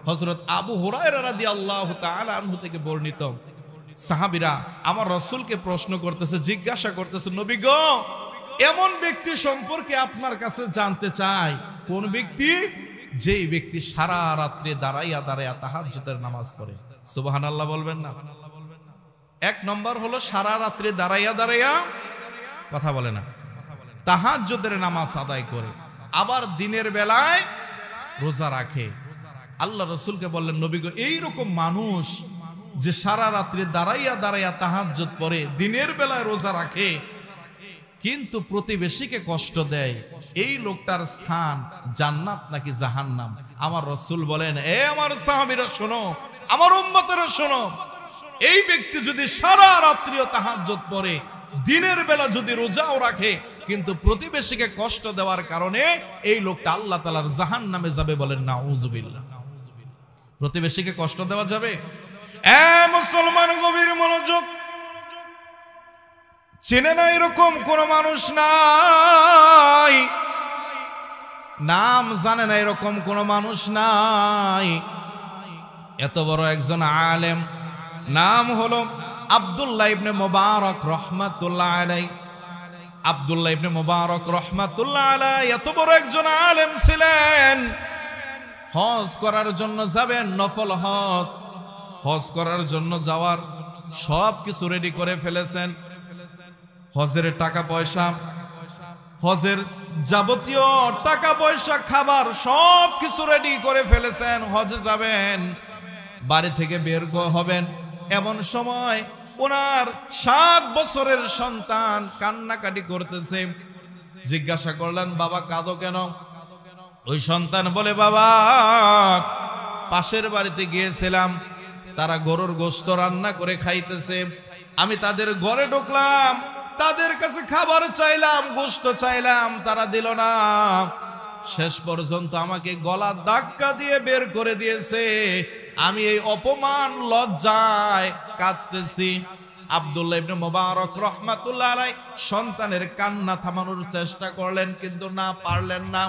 হযরত আবু হুরায়রা রাদিয়াল্লাহু তাআলা আনহু থেকে বর্ণিত, সাহাবীরা আমার রাসূলকে প্রশ্ন করতেছে, জিজ্ঞাসা করতেছে, নবী গো, এমন ব্যক্তি সম্পর্কে আপনার কাছে জানতে চাই। কোন ব্যক্তি? যেই ব্যক্তি সারা রাত্রি দাঁড়াইয়া দাঁড়াইয়া তাহাজ্জুদের নামাজ পড়ে। সুবহানাল্লাহ বলবেন না? এক নম্বর হলো সারা রাত্রি দাঁড়াইয়া দাঁড়াইয়া, কথা বলে না, তাহাজ্জুদের নামাজ আদায় করে, আবার দিনের বেলায় রোজা রাখে। আল্লাহ রাসূলকে বললেন, নবী গো, এইরকম মানুষ যে সারা রাত্রি দাঁড়াইয়া দাঁড়াইয়া তাহাজ্জুদ পড়ে, দিনের বেলায় রোজা রাখে, কিন্তু প্রতিবেশীকে কষ্ট দেয়, এই লোকটার স্থান জান্নাত নাকি জাহান্নাম? আমার রাসূল বলেন, এ আমার সাহাবীরা শোনো, আমার উম্মতেরা শোনো, এই ব্যক্তি যদি সারা রাত্রিও তাহাজ্জুদ পড়ে, দিনের বেলা যদি রোজাও রাখে, কিন্তু প্রতিবেশীকে কষ্ট দেওয়ার কারণে এই লোকটা আল্লাহ তাআলার জাহান্নামে যাবে। বলেন নাউযুবিল্লাহ। প্রতিবেশীকে কষ্ট দেওয়া যাবে? এ মুসলমান, গভীর মনোযোগ। চেনে না এরকম কোন মানুষ নাই, নাম জানে না এরকম কোন মানুষ নাই। এত বড় একজন আলেম, নাম হলো আব্দুল্লাহ ইবনে মুবারক রাহমাতুল্লাহ আলাইহি। আব্দুল্লাহ ইবনে মুবারক রাহমাতুল্লাহ আলাইহি এত বড় একজন আলেম ছিলেন। হজ করার জন্য যাবেন, নফল হজ, হজ করার জন্য যাওয়ার সব কিছু রেডি করে ফেলেছেন। হজের টাকা পয়সা, হজের যাবতীয় টাকা পয়সা, খাবার সব কিছু রেডি করে ফেলেছেন। হজে যাবেন, বাড়ি থেকে বের হবেন, এমন সময় ওনার 7 বছরের সন্তান কান্নাকাটি করতেছে। জিজ্ঞাসা করলেন, বাবা কাঁদো কেন? ওই সন্তান বলে, বাবা, পাশের বাড়িতে গিয়েছিলাম, তারা গরুর গোশত রান্না করে খাইতেছে, আমি তাদের ঘরে ঢুকলাম, তাদের কাছে খাবার চাইলাম, গোশত চাইলাম, তারা দিল না। শেষ পর্যন্ত আমাকে গলা ধাক্কা দিয়ে বের করে দিয়েছে। আমি এই অপমান লজ্জায় কাঁদতেছি। আব্দুল্লাহ ইবনে মুবারক রাহমাতুল্লাহ আলাইহি সন্তানের কান্না থামানোর চেষ্টা করলেন, কিন্তু না পারলেন না।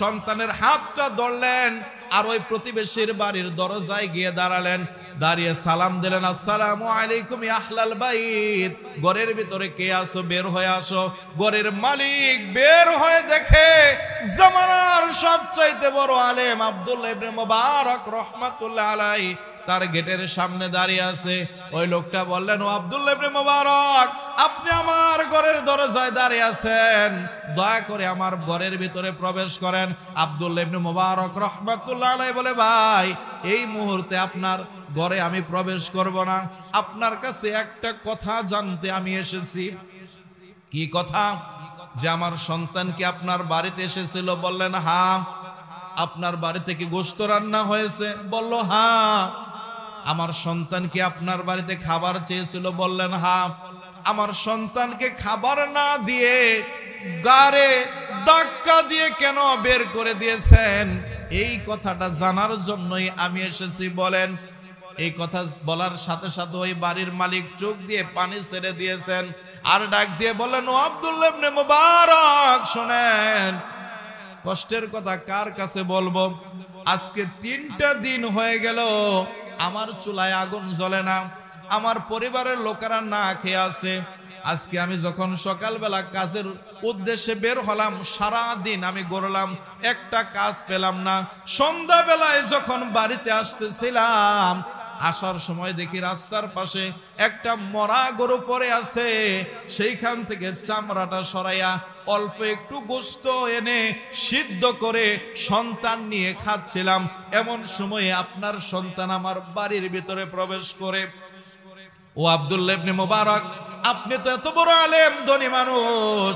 সন্তানের হাতটা ধরলেন আর ওই প্রতিবেশীর বাড়ির দরজায় গিয়ে দাঁড়ালেন। দাঁড়িয়ে সালাম দিলেন, আসসালামু আলাইকুম ইয়া আহলাল বাইত। ঘরের ভিতরে কে আছো? বের হয়ে আসো। ঘরের মালিক বের হয়ে দেখে জামানার সবচাইতে বড় আলেম আব্দুল্লাহ ইবনে মুবারক রাহমাতুল্লাহ আলাইহি তার গেটের সামনে দাঁড়িয়ে আছে। ওই লোকটা বললেন, ও আব্দুল্লাহ ইবনে মুবারক, আপনি আমার ঘরের দরজায় দাঁড়িয়ে আছেন, দয়া করে আমার ঘরের ভিতরে প্রবেশ করেন। আব্দুল্লাহ ইবনে মুবারক রাহমাতুল্লাহ আলাইহি বলে, ভাই, এই মুহূর্তে আপনার ঘরে আমি প্রবেশ করব না, আপনার কাছে একটা কথা জানতে আমি এসেছি। কি কথা? যে আমার সন্তান কি আপনার বাড়িতে এসেছিল? বললেন, হ্যাঁ। আপনার বাড়িতে কি গোশত রান্না হয়েছে? বলল, হ্যাঁ। আমার সন্তান কি আপনার বাড়িতে খাবার চেয়েছিল? বললেন, হ্যাঁ। আমার সন্তানকে খাবার না দিয়ে গারে ধাক্কা দিয়ে কেন বের করে দিয়েছেন? এই কথাটা জানার জন্যই আমি এসেছি। বলেন। এই কথা বলার সাথে সাথে ওই বাড়ির মালিক চোখ দিয়ে পানি ছেড়ে দিয়েছেন, আর ডাক দিয়ে বলেন, ও আব্দুল্লাহ ইবনে মুবারক, শুনেন, কষ্টের কথা কার কাছে বলবো? আজকে 3টা দিন হয়ে গেল আমার চুলায় আগুন জ্বলে না, আমার পরিবারের লোকেরা না খেয়ে আছে। আজকে আমি যখন সকালবেলা কাজের উদ্দেশ্যে বের হলাম, সারা দিন আমি গড়লাম, একটা কাজ পেলাম না। সন্ধ্যাবেলায় যখন বাড়িতে আসতেছিলাম, আসার সময় দেখি রাস্তার পাশে একটা মরা গরু পড়ে আছে, সেইখান থেকে চামড়াটা সরাইয়া অল্প একটু গোশত এনে সিদ্ধ করে সন্তান নিয়ে খাচ্ছিলাম। এমন সময়ে আপনার সন্তান আমার বাড়ির ভিতরে প্রবেশ করে। ও আব্দুল্লাহ ইবনে মুবারক, আপনি তো এত বড় আলেম, ধনী মানুষ,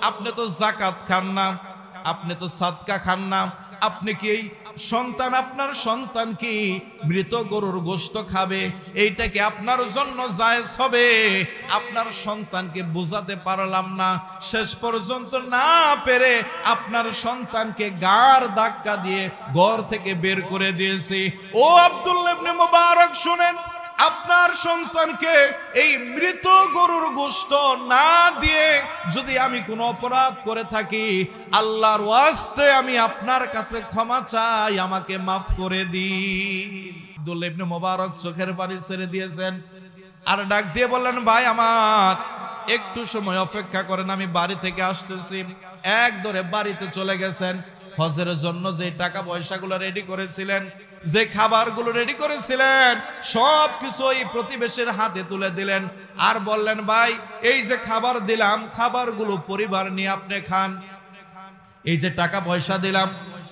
আপনি তো যাকাত খান না, আপনি তো সাদকা খান না, আপনি কি এই সন্তান, আপনার সন্তান কি মৃত গরুর গোশত খাবে? এইটা কি আপনার জন্য জায়েজ হবে? আপনার সন্তানকে বুঝাতে পারলাম না, শেষ পর্যন্ত না পেরে আপনার সন্তানকে গার ধাক্কা দিয়ে ঘর থেকে বের করে দিয়েছি। ও আব্দুল্লাহ ইবনে মুবারক, শুনেন, আপনার সন্তানকে এই মৃত গরুর গোশত না দিয়ে যদি আমি কোনো অপরাধ করে থাকি, আল্লাহর ওয়াস্তে আমি আপনার কাছে ক্ষমা চাই, আমাকে মাফ করে দিন। আব্দুল্লাহ ইবনে মুবারক চোখের পানি ছেড়ে দিয়েছেন, আর ডাক দিয়ে বললেন, ভাই আমার একটু সময় অপেক্ষা করেন, আমি বাড়ি থেকে আসতেছি। এক ধরে বাড়িতে চলে গেছেন। হজের জন্য যে টাকা পয়সাগুলো রেডি করেছিলেন, যে খাবারগুলো রেডি করেছিলেন, সব কিছু ওই প্রতিবেশীর হাতে তুলে দিলেন, আর বললেন, ভাই এই যে খাবার দিলাম, খাবারগুলো পরিবার নিয়ে আপনি খান। এই যে টাকা পয়সা দিলাম,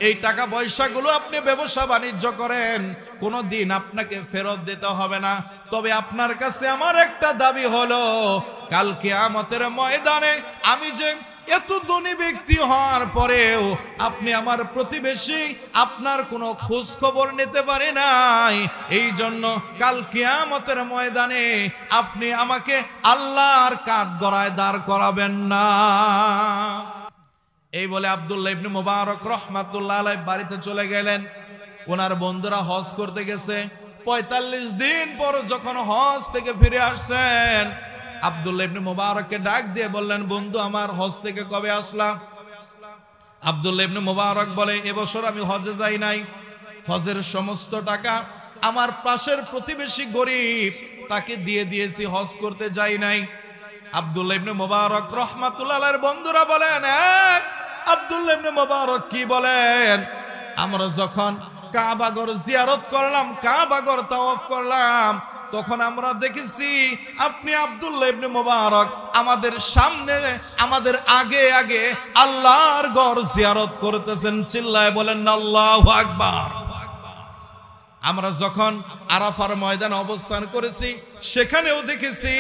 এই টাকা পয়সাগুলো আপনি ব্যবসা বাণিজ্য করেন, কোনো দিন আপনাকে ফেরত দিতে হবে না। তবে আপনার কাছে আমার একটা দাবি হলো, কাল কিয়ামতের ময়দানে আমি যে এত ধনী ব্যক্তি হওয়ার পরেও আপনি আমার প্রতিবেশী, আপনার কোনো খোঁজ খবর নিতে পারে নাই, এই জন্য কাল কিয়ামতের ময়দানে আপনি আমাকে আল্লাহর কাঠগড়ায় দাঁড় করাবেন না। এই বলে আব্দুল্লাহ ইবনে মুবারক রাহমাতুল্লাহ আলাইহি বাড়িতে চলে গেলেন। ওনার বন্ধুরা হজ করতে গেছে। ৪৫ দিন পর যখন হজ থেকে ফিরে আসছেন, আব্দুল্লাহ ইবনে মুবারককে ডাক দিয়ে বললেন, বন্ধু আমার হজ থেকে কবে আসলাম? আব্দুল্লাহ ইবনে মুবারক বলে, এবছর আমি হজে যাই নাই, হজের সমস্ত টাকা আমার পাশের প্রতিবেশী গরিব তাকে দিয়ে দিয়েছি, হজ করতে যাই নাই। আব্দুল্লাহ ইবনে মুবারক রাহমাতুল্লাহ আলাইহির বন্ধুরা বলেন, আব্দুল্লাহ ইবনে মুবারক কি বলেন? আমরা যখন কাবাগর জিয়ারত করলাম, কাবাগর তাওয়াফ করলাম, তখন আমরা দেখেছি আপনি আব্দুল্লাহ ইবনে মুবারক আমাদের সামনে, আমাদের আগে আগে আল্লাহর ঘর জিয়ারত করতেছেন। চিল্লায় বলেন আল্লাহু আকবার। আমরা যখন আরাফার ময়দানে অবস্থান করেছি, সেখানেও দেখেছি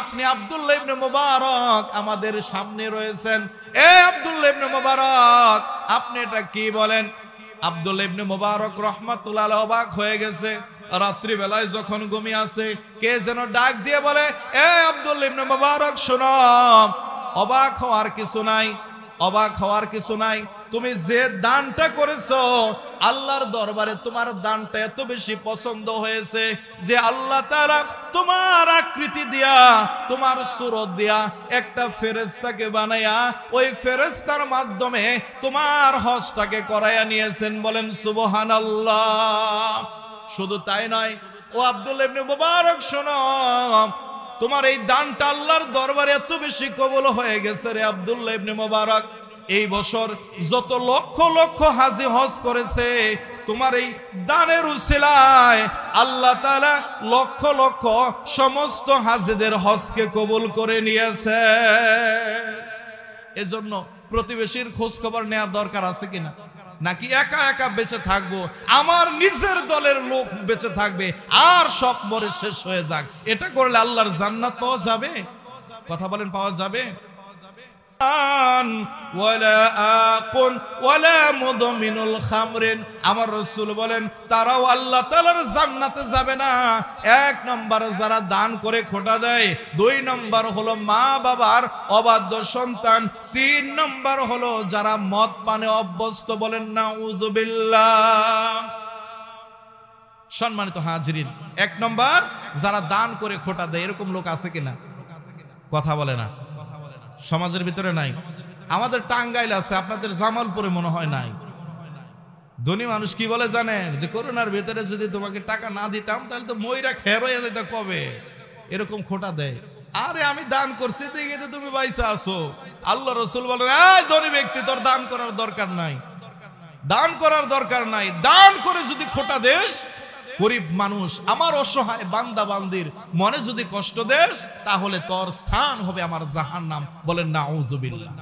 আপনি আব্দুল্লাহ ইবনে মুবারক আমাদের সামনে রয়েছেন। আব্দুল্লাহ ইবনে মুবারক আপনি এটা কি বলেন? আব্দুল্লাহ ইবনে মুবারক রাহমাতুল্লাহ আলাইহি অবাক হয়ে গেছে। রাত্রি বেলায় যখন ঘুমিয়ে আছে, কে যেন ডাক দিয়ে বলে, আব্দুল্লাহ ইবনে মুবারক শোনো, অবাক হওয়ার কিছু নাই, অবাক হওয়ার কিছু নাই। তুমি যে দানটা করেছো, আল্লাহর দরবারে তোমার দানটা এত বেশি পছন্দ হয়েছে যে আল্লাহ তাআলা তোমার আকৃতি দিয়া, তোমার সুরত দিয়া একটা ফেরেশতাকে বানায়া ওই ফেরেশতার মাধ্যমে তোমার হজটাকে করায়া নিয়েছেন। বলেন সুবহানাল্লাহ। শুধু তাই নয়, ও আব্দুল্লাহ ইবনে মুবারক শোনো, তোমার এই দানটা আল্লাহর দরবারে এত বেশি কবুল হয়ে গেছে রে আব্দুল্লাহ ইবনে মুবারক। এই বছর যত লক্ষ লক্ষ হাজি হজ করেছে, তোমার এই দানের উসিলায় আল্লাহ তাআলা লক্ষ লক্ষ সমস্ত হাজিদের হজকে কবুল করে নিয়েছে। এজন্য প্রতিবেশীর খোঁজ খবর নেওয়ার দরকার আছে কিনা? নাকি একা একা বেঁচে থাকবো, আমার নিজের দলের লোক বেঁচে থাকবে আর সব মরে শেষ হয়ে যাক, এটা করলে আল্লাহর জান্নাত পাওয়া যাবে? কথা বলেন, পাওয়া যাবে? আমার রাসূল বলেন, তারাও আল্লাহ তাআলার জান্নাতে যাবে না। এক নম্বর যারা দান করে খোটা দেয়, 2 নম্বর হলো মা বাবার অবাধ্য সন্তান, 3 নম্বর হলো যারা মদ পানে অভ্যস্ত। বলেন নাউযুবিল্লাহ। সম্মানিত হাজিরিন, 1 নম্বর যারা দান করে খোটা দেয়, এরকম লোক আছে কিনা? কথা বলে না, সমাজের ভিতরে নাই। আমাদের টাঙ্গাইল আছে, আপনাদের জামালপুরে মনে হয় নাই। ধনী মানুষ কি বলে জানে? যে করোনার ভিতরে যদি তোমাকে টাকা না দিতাম তাহলে তো ময়রা খের হয়ে যেত কবে। এরকম খোটা দেয়। আরে আমি দান করছি দেখে তো তুমি বাইসা আছো। আল্লাহ রাসূল বলেন, এই ধনী ব্যক্তি, তোর দান করার দরকার নাই, দান করার দরকার নাই। দান করে যদি খোটা দেশ, গরিব মানুষ, আমার অসহায় বান্দা বান্দির মনে যদি কষ্ট দেশ, তাহলে তোর স্থান হবে আমার জাহান্নাম। বলেন নাউযুবিল্লাহ।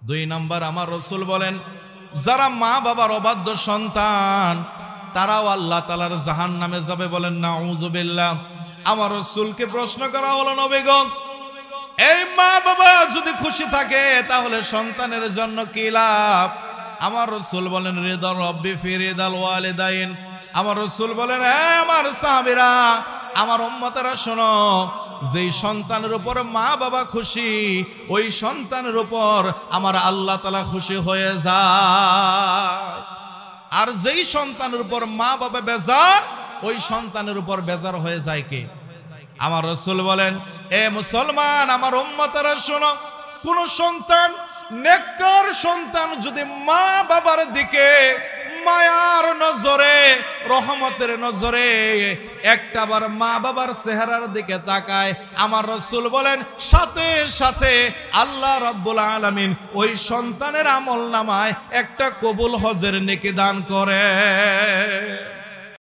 2 নম্বর আমার রাসূল বলেন, যারা মা বাবার অবাধ্য সন্তান, তারাও আল্লাহ তাআলার জাহান্নামে যাবে। বলেন নাউযুবিল্লাহ। আমার রাসূলকে প্রশ্ন করা হলো, নবী গো, এই মা বাবা যদি খুশি থাকে তাহলে সন্তানের জন্য কি লাভ? আমার রাসূল বলেন, রিদা রাব্বি ফি রিদাল ওয়ালিদাইন। আমার রাসূল বলেন, আমার সাহাবীরা, আমার উম্মতেরা শোনো, যেই সন্তানের উপর মা বাবা খুশি, ওই সন্তানের উপর আমার আল্লাহ তাআলা খুশি হয়ে যায়। আর যেই সন্তানের উপর মা বাবা বেজার, ওই সন্তানের উপর বেজার হয়ে যায় কে? আমার রাসূল বলেন, এ মুসলমান আমার উম্মতেরা শোনো, কোন সন্তান, নেককার সন্তান যদি মা বাবার দিকে মায়ার নজরে, রহমতের নজরে একটাবার মা বাবার চেহারার দিকে তাকায়, আমার রাসূল বলেন সাথে সাথে আল্লাহ রাব্বুল আলামিন ওই সন্তানের আমল নামায় একটা কবুল হজের নেকি দান করে।